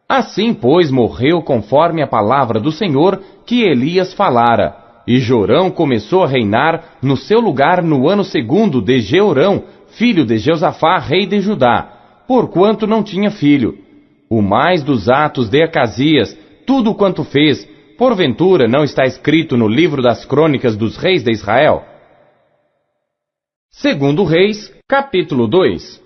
Assim, pois, morreu conforme a palavra do Senhor que Elias falara. E Jorão começou a reinar no seu lugar no ano 2º de Jeorão, filho de Josafá, rei de Judá, porquanto não tinha filho. O mais dos atos de Acasias, tudo quanto fez, porventura não está escrito no livro das crônicas dos reis de Israel? 2 Reis, capítulo 2.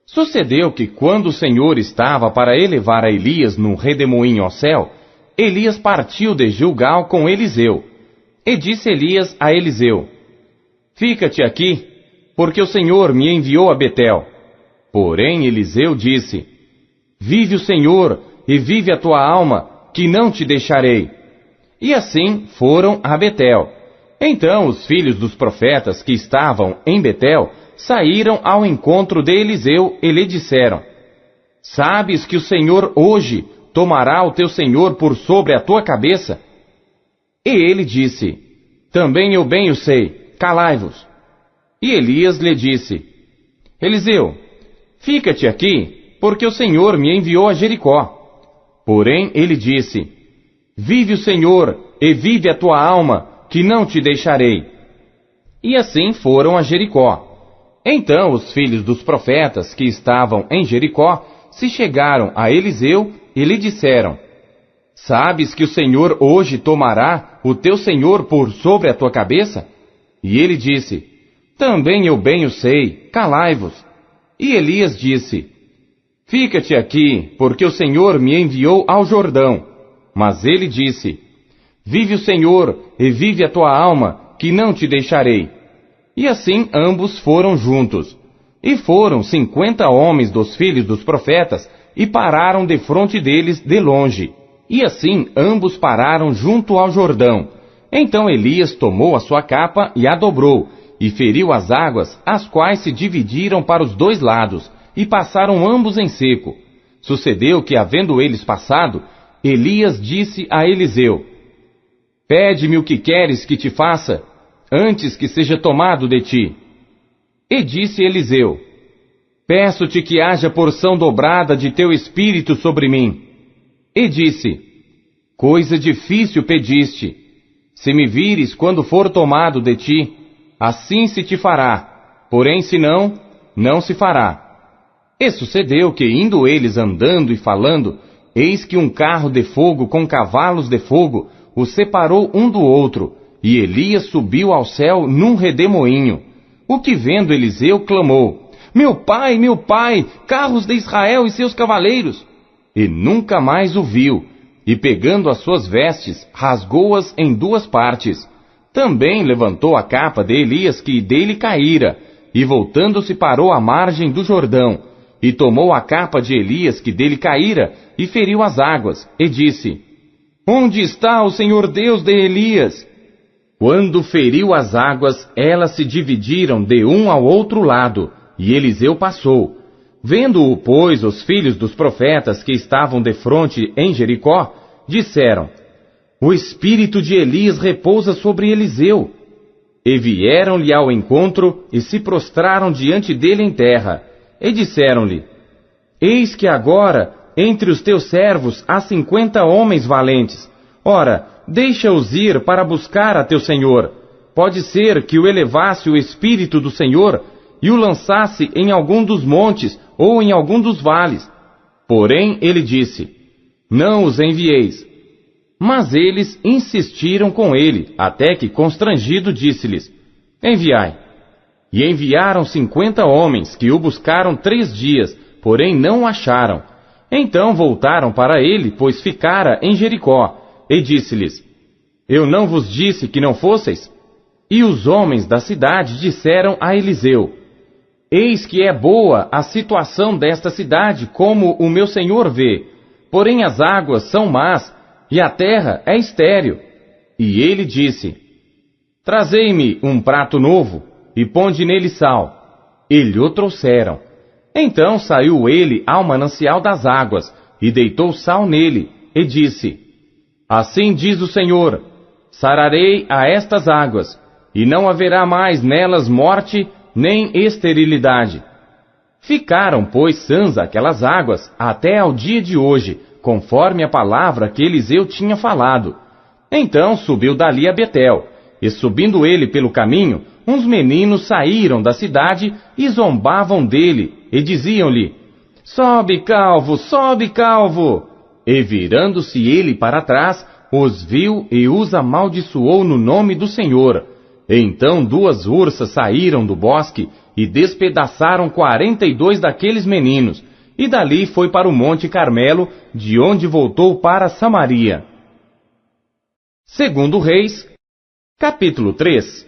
Sucedeu que quando o Senhor estava para elevar a Elias num redemoinho ao céu, Elias partiu de Gilgal com Eliseu. E disse Elias a Eliseu: Fica-te aqui, porque o Senhor me enviou a Betel. Porém Eliseu disse: Vive o Senhor, e vive a tua alma, que não te deixarei. E assim foram a Betel. Então os filhos dos profetas que estavam em Betel saíram ao encontro de Eliseu e lhe disseram: Sabes que o Senhor hoje tomará o teu senhor por sobre a tua cabeça? E ele disse: Também eu bem o sei, calai-vos. E Elias lhe disse: Eliseu, fica-te aqui, porque o Senhor me enviou a Jericó. Porém ele disse: Vive o Senhor, e vive a tua alma, que não te deixarei. E assim foram a Jericó. Então os filhos dos profetas que estavam em Jericó se chegaram a Eliseu e lhe disseram: Sabes que o Senhor hoje tomará o teu senhor por sobre a tua cabeça? E ele disse: Também eu bem o sei, calai-vos. E Elias disse: Fica-te aqui, porque o Senhor me enviou ao Jordão. Mas ele disse: Vive o Senhor, e vive a tua alma, que não te deixarei. E assim ambos foram juntos. E foram 50 homens dos filhos dos profetas, e pararam defronte deles de longe. E assim ambos pararam junto ao Jordão. Então Elias tomou a sua capa e a dobrou, e feriu as águas, as quais se dividiram para os dois lados, e passaram ambos em seco. Sucedeu que, havendo eles passado, Elias disse a Eliseu: Pede-me o que queres que te faça, antes que seja tomado de ti. E disse Eliseu: Peço-te que haja porção dobrada de teu espírito sobre mim. E disse: Coisa difícil pediste. Se me vires quando for tomado de ti, assim se te fará. Porém, se não, não se fará. E sucedeu que, indo eles andando e falando, eis que um carro de fogo com cavalos de fogo os separou um do outro, e Elias subiu ao céu num redemoinho. O que vendo Eliseu clamou: Meu pai, carros de Israel e seus cavaleiros! E nunca mais o viu, e pegando as suas vestes, rasgou-as em duas partes. Também levantou a capa de Elias que dele caíra, e voltando-se parou à margem do Jordão, e tomou a capa de Elias que dele caíra, e feriu as águas, e disse: Onde está o Senhor Deus de Elias? Quando feriu as águas, elas se dividiram de um ao outro lado, e Eliseu passou. Vendo-o, pois, os filhos dos profetas que estavam defronte em Jericó, disseram: O espírito de Elias repousa sobre Eliseu. E vieram-lhe ao encontro e se prostraram diante dele em terra. E disseram-lhe: Eis que agora, entre os teus servos, há 50 homens valentes. Ora, deixa-os ir para buscar a teu senhor. Pode ser que o elevasse o espírito do Senhor e o lançasse em algum dos montes ou em algum dos vales. Porém ele disse: Não os envieis. Mas eles insistiram com ele, até que, constrangido, disse-lhes: Enviai. E enviaram 50 homens, que o buscaram 3 dias, porém não o acharam. Então voltaram para ele, pois ficara em Jericó, e disse-lhes: Eu não vos disse que não fosseis? E os homens da cidade disseram a Eliseu: Eis que é boa a situação desta cidade, como o meu senhor vê. Porém as águas são más, e a terra é estéril. E ele disse: Trazei-me um prato novo, e ponde nele sal. E lhe o trouxeram. Então saiu ele ao manancial das águas, e deitou sal nele, e disse: Assim diz o Senhor: Sararei a estas águas, e não haverá mais nelas morte, nem esterilidade. Ficaram, pois, sãs aquelas águas, até ao dia de hoje, conforme a palavra que Eliseu tinha falado. Então subiu dali a Betel, e subindo ele pelo caminho, uns meninos saíram da cidade e zombavam dele, e diziam-lhe: sobe, calvo, sobe, calvo! E virando-se ele para trás, os viu e os amaldiçoou no nome do Senhor. Então 2 ursas saíram do bosque e despedaçaram 42 daqueles meninos, e dali foi para o Monte Carmelo, de onde voltou para Samaria. Segundo Reis, capítulo 3.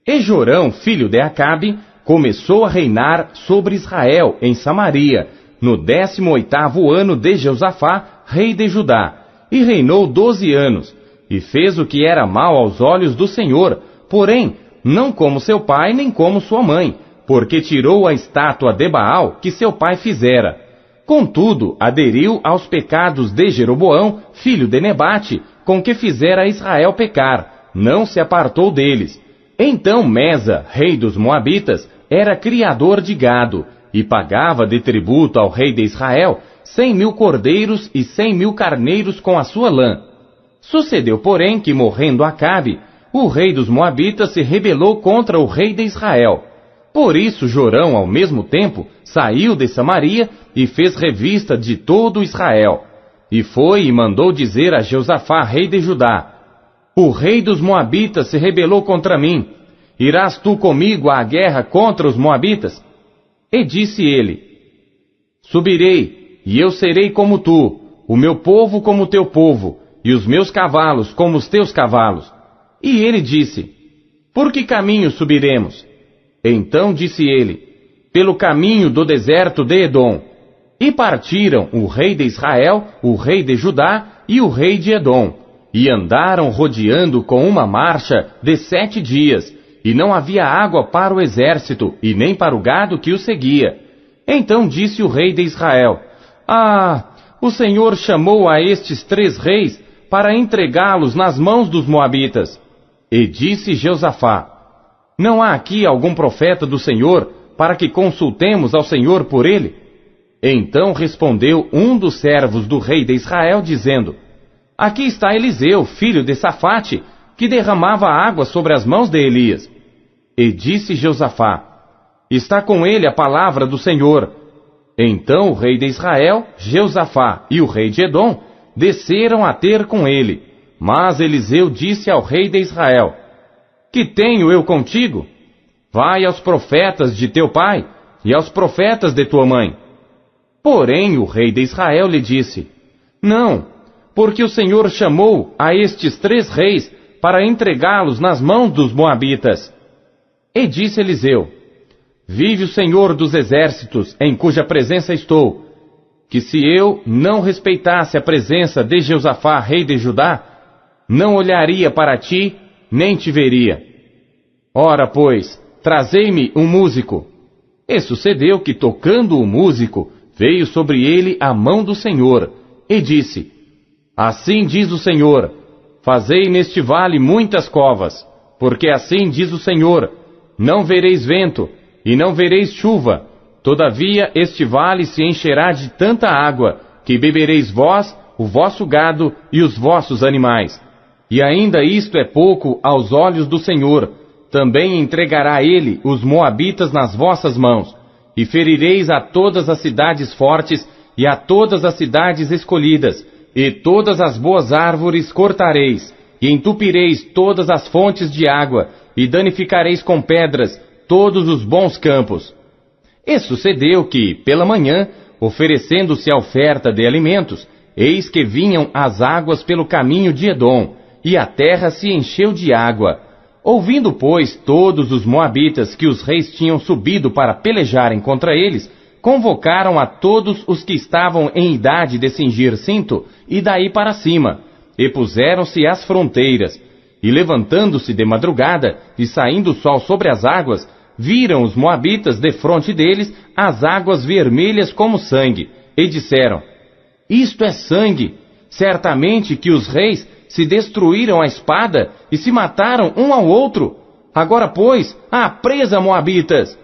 E Jorão, filho de Acabe, começou a reinar sobre Israel em Samaria, no 18º ano de Jeosafá, rei de Judá, e reinou 12 anos, e fez o que era mal aos olhos do Senhor, porém, não como seu pai nem como sua mãe, porque tirou a estátua de Baal que seu pai fizera. Contudo, aderiu aos pecados de Jeroboão, filho de Nebate, com que fizera Israel pecar, não se apartou deles. Então Mesa, rei dos Moabitas, era criador de gado, e pagava de tributo ao rei de Israel 100.000 cordeiros e 100.000 carneiros com a sua lã. Sucedeu, porém, que morrendo Acabe, o rei dos Moabitas se rebelou contra o rei de Israel. Por isso Jorão, ao mesmo tempo, saiu de Samaria e fez revista de todo Israel. E foi e mandou dizer a Jeosafá, rei de Judá: o rei dos Moabitas se rebelou contra mim. Irás tu comigo à guerra contra os Moabitas? E disse ele: subirei, e eu serei como tu, o meu povo como o teu povo, e os meus cavalos como os teus cavalos. E ele disse: por que caminho subiremos? Então disse ele: pelo caminho do deserto de Edom. E partiram o rei de Israel, o rei de Judá e o rei de Edom, e andaram rodeando com uma marcha de 7 dias, e não havia água para o exército, e nem para o gado que o seguia. Então disse o rei de Israel: o Senhor chamou a estes 3 reis para entregá-los nas mãos dos moabitas. E disse Jeosafá: não há aqui algum profeta do Senhor, para que consultemos ao Senhor por ele? Então respondeu um dos servos do rei de Israel, dizendo: aqui está Eliseu, filho de Safate, que derramava água sobre as mãos de Elias. E disse Jeosafá: está com ele a palavra do Senhor. Então o rei de Israel, Jeosafá e o rei de Edom desceram a ter com ele. Mas Eliseu disse ao rei de Israel: que tenho eu contigo? Vai aos profetas de teu pai e aos profetas de tua mãe. Porém o rei de Israel lhe disse: não, porque o Senhor chamou a estes 3 reis para entregá-los nas mãos dos moabitas. E disse Eliseu: vive o Senhor dos exércitos, em cuja presença estou, que se eu não respeitasse a presença de Jeosafá, rei de Judá, não olharia para ti, nem te veria. Ora, pois, trazei-me um músico. E sucedeu que, tocando o músico, veio sobre ele a mão do Senhor, e disse: assim diz o Senhor: fazei neste vale muitas covas, porque assim diz o Senhor: não vereis vento, e não vereis chuva, todavia este vale se encherá de tanta água, que bebereis vós, o vosso gado e os vossos animais. E ainda isto é pouco aos olhos do Senhor, também entregará ele os moabitas nas vossas mãos, e ferireis a todas as cidades fortes e a todas as cidades escolhidas, e todas as boas árvores cortareis, e entupireis todas as fontes de água, e danificareis com pedras todos os bons campos. E sucedeu que, pela manhã, oferecendo-se a oferta de alimentos, eis que vinham as águas pelo caminho de Edom, e a terra se encheu de água. Ouvindo, pois, todos os moabitas que os reis tinham subido para pelejarem contra eles, convocaram a todos os que estavam em idade de cingir cinto, e daí para cima, e puseram-se às fronteiras. E levantando-se de madrugada, e saindo o sol sobre as águas, viram os moabitas defronte deles as águas vermelhas como sangue, e disseram: isto é sangue, certamente que os reis se destruíram a espada e se mataram um ao outro. Agora, pois, à presa, moabitas!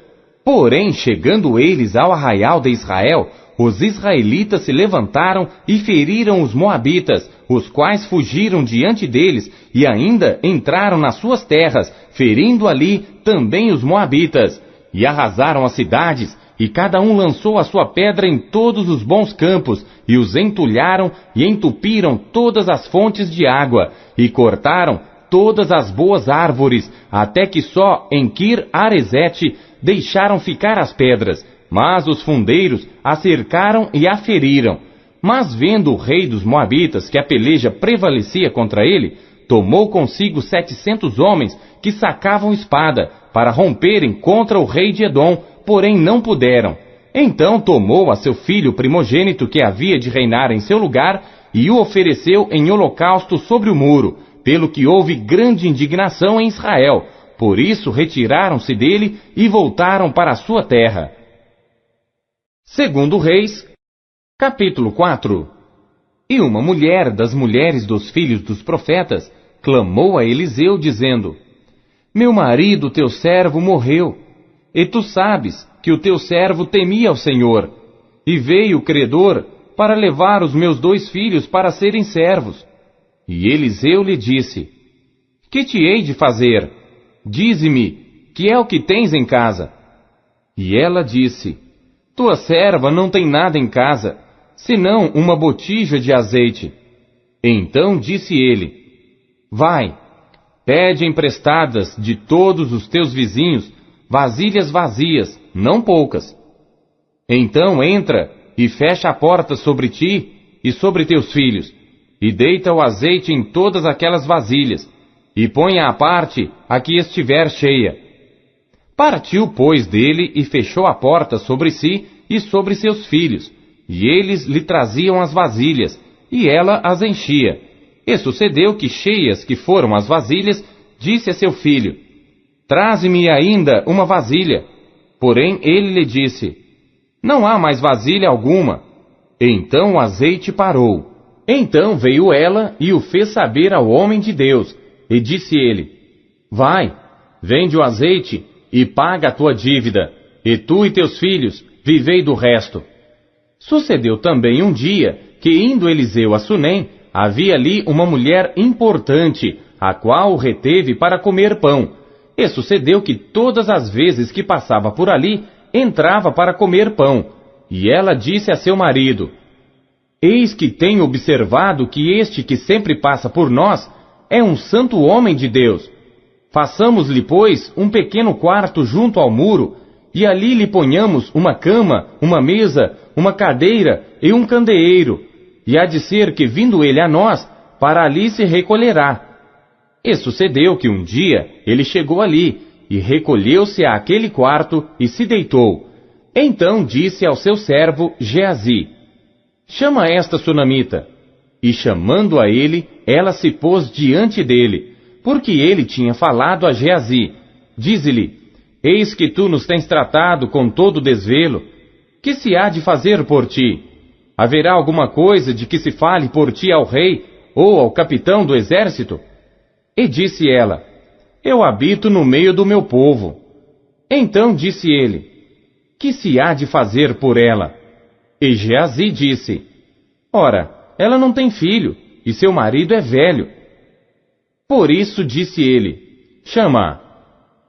Porém, chegando eles ao arraial de Israel, os israelitas se levantaram e feriram os moabitas, os quais fugiram diante deles e ainda entraram nas suas terras, ferindo ali também os moabitas. E arrasaram as cidades, e cada um lançou a sua pedra em todos os bons campos, e os entulharam e entupiram todas as fontes de água, e cortaram todas as boas árvores, até que só em Kir-Aresete deixaram ficar as pedras, mas os fundeiros a cercaram e a feriram. Mas vendo o rei dos Moabitas que a peleja prevalecia contra ele, tomou consigo 700 homens que sacavam espada, para romperem contra o rei de Edom, porém não puderam. Então tomou a seu filho primogênito que havia de reinar em seu lugar, e o ofereceu em holocausto sobre o muro, pelo que houve grande indignação em Israel. Por isso retiraram-se dele e voltaram para a sua terra. Segundo Reis, capítulo 4. E uma mulher das mulheres dos filhos dos profetas clamou a Eliseu, dizendo: Meu marido, teu servo, morreu, e tu sabes que o teu servo temia ao Senhor, e veio o credor para levar os meus 2 filhos para serem servos. E Eliseu lhe disse: Que te hei de fazer? Dize-me, que é o que tens em casa? E ela disse: Tua serva não tem nada em casa, senão uma botija de azeite. Então disse ele: Vai, pede emprestadas de todos os teus vizinhos vasilhas vazias, não poucas. Então entra e fecha a porta sobre ti e sobre teus filhos, e deita o azeite em todas aquelas vasilhas, e põe à parte a que estiver cheia. Partiu, pois, dele e fechou a porta sobre si e sobre seus filhos, e eles lhe traziam as vasilhas, e ela as enchia. E sucedeu que, cheias que foram as vasilhas, disse a seu filho: Traze-me ainda uma vasilha. Porém ele lhe disse: Não há mais vasilha alguma. Então o azeite parou. Então veio ela e o fez saber ao homem de Deus, e disse ele: Vai, vende o azeite e paga a tua dívida, e tu e teus filhos vivei do resto. Sucedeu também um dia que, indo Eliseu a Sunem, havia ali uma mulher importante, a qual o reteve para comer pão. E sucedeu que todas as vezes que passava por ali, entrava para comer pão. E ela disse a seu marido: Eis que tenho observado que este que sempre passa por nós é um santo homem de Deus. Façamos-lhe, pois, um pequeno quarto junto ao muro, e ali lhe ponhamos uma cama, uma mesa, uma cadeira e um candeeiro. E há de ser que, vindo ele a nós, para ali se recolherá. E sucedeu que um dia ele chegou ali, e recolheu-se àquele quarto, e se deitou. Então disse ao seu servo Geazi: Chama esta sunamita. E chamando a ele, ela se pôs diante dele, porque ele tinha falado a Geazi. Dize-lhe: Eis que tu nos tens tratado com todo desvelo. Que se há de fazer por ti? Haverá alguma coisa de que se fale por ti ao rei, ou ao capitão do exército? E disse ela: Eu habito no meio do meu povo. Então disse ele: Que se há de fazer por ela? E Geazi disse: Ora, ela não tem filho, e seu marido é velho. Por isso disse ele: Chama-a.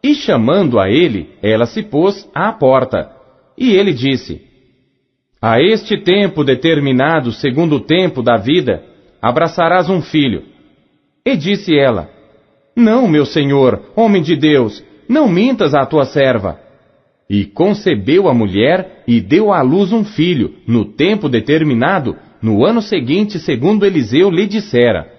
E chamando a ele, ela se pôs à porta. E ele disse: A este tempo determinado, segundo o tempo da vida, abraçarás um filho. E disse ela: Não, meu senhor, homem de Deus, não mintas à tua serva. E concebeu a mulher e deu à luz um filho, no tempo determinado, no ano seguinte, segundo Eliseu lhe dissera.